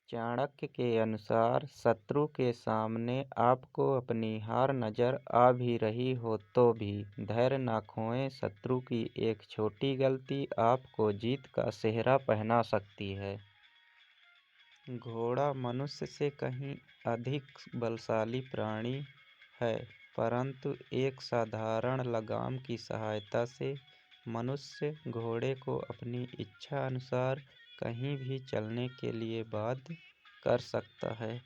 चाणक्य के अनुसार शत्रु के सामने आपको अपनी हार नजर आ भी रही हो तो भी धैर्य न खोएं। शत्रु की एक छोटी गलती आपको जीत का सेहरा पहना सकती है। घोड़ा मनुष्य से कहीं अधिक बलशाली प्राणी है, परंतु एक साधारण लगाम की सहायता से मनुष्य घोड़े को अपनी इच्छा अनुसार कहीं भी चलने के लिए बाध्य कर सकता है।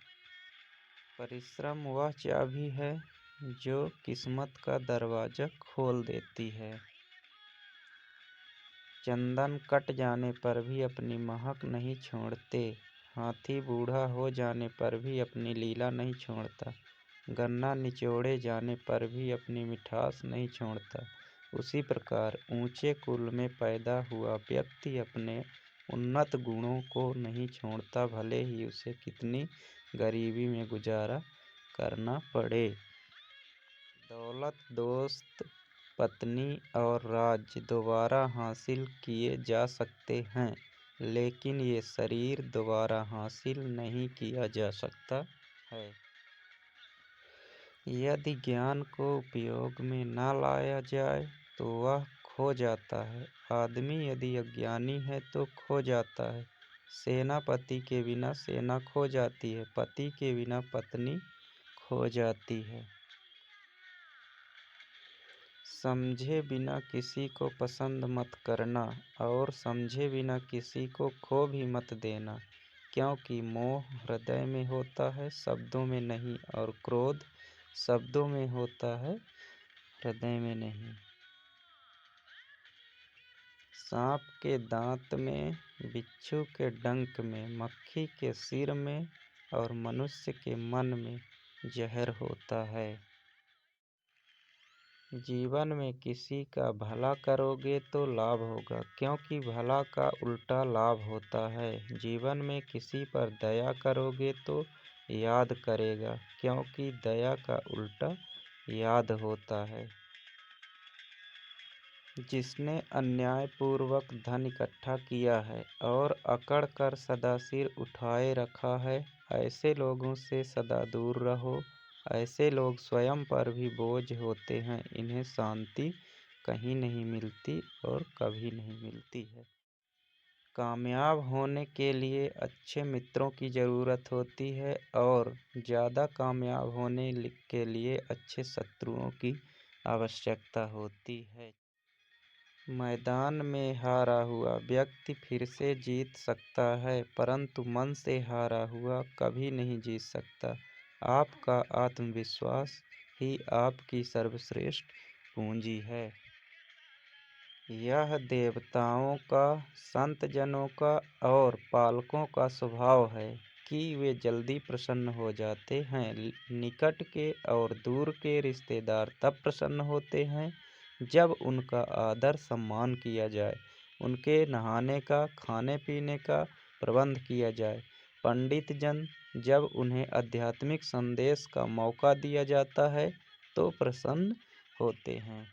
परिश्रम वह चाबी है जो किस्मत का दरवाजा खोल देती है। चंदन कट जाने पर भी अपनी महक नहीं छोड़ते। हाथी बूढ़ा हो जाने पर भी अपनी लीला नहीं छोड़ता। गन्ना निचोड़े जाने पर भी अपनी मिठास नहीं छोड़ता। उसी प्रकार ऊंचे कुल में पैदा हुआ व्यक्ति अपने उन्नत गुणों को नहीं छोड़ता, भले ही उसे कितनी गरीबी में गुजारा करना पड़े। दौलत, दोस्त, पत्नी और राज्य दोबारा हासिल किए जा सकते हैं, लेकिन ये शरीर दोबारा हासिल नहीं किया जा सकता है। यदि ज्ञान को उपयोग में न लाया जाए तो वह खो जाता है। आदमी यदि अज्ञानी है तो खो जाता है। सेनापति के बिना सेना खो जाती है, पति के बिना पत्नी खो जाती है। समझे बिना किसी को पसंद मत करना और समझे बिना किसी को खो भी मत देना, क्योंकि मोह हृदय में होता है, शब्दों में नहीं, और क्रोध शब्दों में होता है, हृदय में नहीं। सांप के दांत में, बिच्छू के डंक में, मक्खी के सिर में और मनुष्य के मन में जहर होता है। जीवन में किसी का भला करोगे तो लाभ होगा, क्योंकि भला का उल्टा लाभ होता है। जीवन में किसी पर दया करोगे तो याद करेगा, क्योंकि दया का उल्टा याद होता है। जिसने अन्यायपूर्वक धन इकट्ठा किया है और अकड़ कर सदा सिर उठाए रखा है, ऐसे लोगों से सदा दूर रहो। ऐसे लोग स्वयं पर भी बोझ होते हैं। इन्हें शांति कहीं नहीं मिलती और कभी नहीं मिलती है। कामयाब होने के लिए अच्छे मित्रों की ज़रूरत होती है और ज़्यादा कामयाब होने के लिए अच्छे शत्रुओं की आवश्यकता होती है। मैदान में हारा हुआ व्यक्ति फिर से जीत सकता है, परंतु मन से हारा हुआ कभी नहीं जीत सकता। आपका आत्मविश्वास ही आपकी सर्वश्रेष्ठ पूंजी है। यह देवताओं का, संतजनों का और पालकों का स्वभाव है कि वे जल्दी प्रसन्न हो जाते हैं। निकट के और दूर के रिश्तेदार तब प्रसन्न होते हैं जब उनका आदर सम्मान किया जाए, उनके नहाने का, खाने पीने का प्रबंध किया जाए। पंडित जन जब उन्हें आध्यात्मिक संदेश का मौका दिया जाता है तो प्रसन्न होते हैं।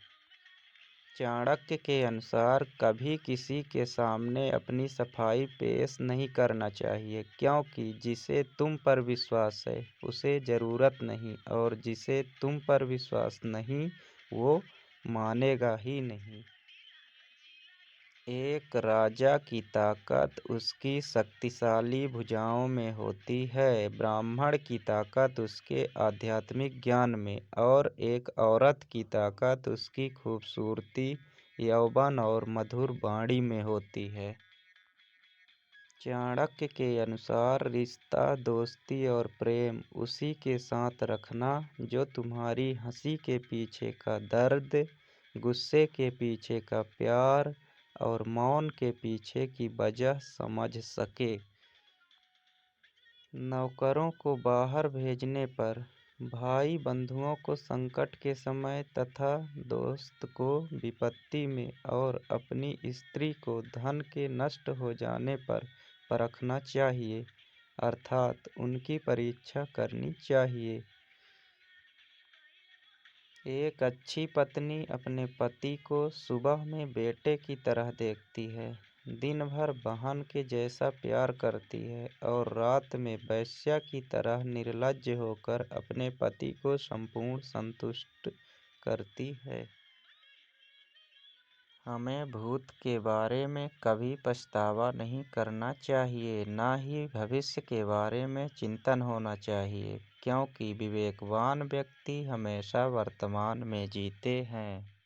चाणक्य के अनुसार कभी किसी के सामने अपनी सफाई पेश नहीं करना चाहिए, क्योंकि जिसे तुम पर विश्वास है उसे ज़रूरत नहीं, और जिसे तुम पर विश्वास नहीं वो मानेगा ही नहीं। एक राजा की ताकत उसकी शक्तिशाली भुजाओं में होती है, ब्राह्मण की ताकत उसके आध्यात्मिक ज्ञान में, और एक औरत की ताकत उसकी खूबसूरती, यौवन और मधुर वाणी में होती है। चाणक्य के अनुसार रिश्ता, दोस्ती और प्रेम उसी के साथ रखना जो तुम्हारी हंसी के पीछे का दर्द, गुस्से के पीछे का प्यार और मौन के पीछे की वजह समझ सके। नौकरों को बाहर भेजने पर, भाई बंधुओं को संकट के समय तथा दोस्त को विपत्ति में और अपनी स्त्री को धन के नष्ट हो जाने पर परखना चाहिए, अर्थात उनकी परीक्षा करनी चाहिए। एक अच्छी पत्नी अपने पति को सुबह में बेटे की तरह देखती है। दिन भर बहन के जैसा प्यार करती है और रात में वेश्या की तरह निर्लज्ज होकर अपने पति को संपूर्ण संतुष्ट करती है। हमें भूत के बारे में कभी पछतावा नहीं करना चाहिए, ना ही भविष्य के बारे में चिंतन होना चाहिए, क्योंकि विवेकवान व्यक्ति हमेशा वर्तमान में जीते हैं।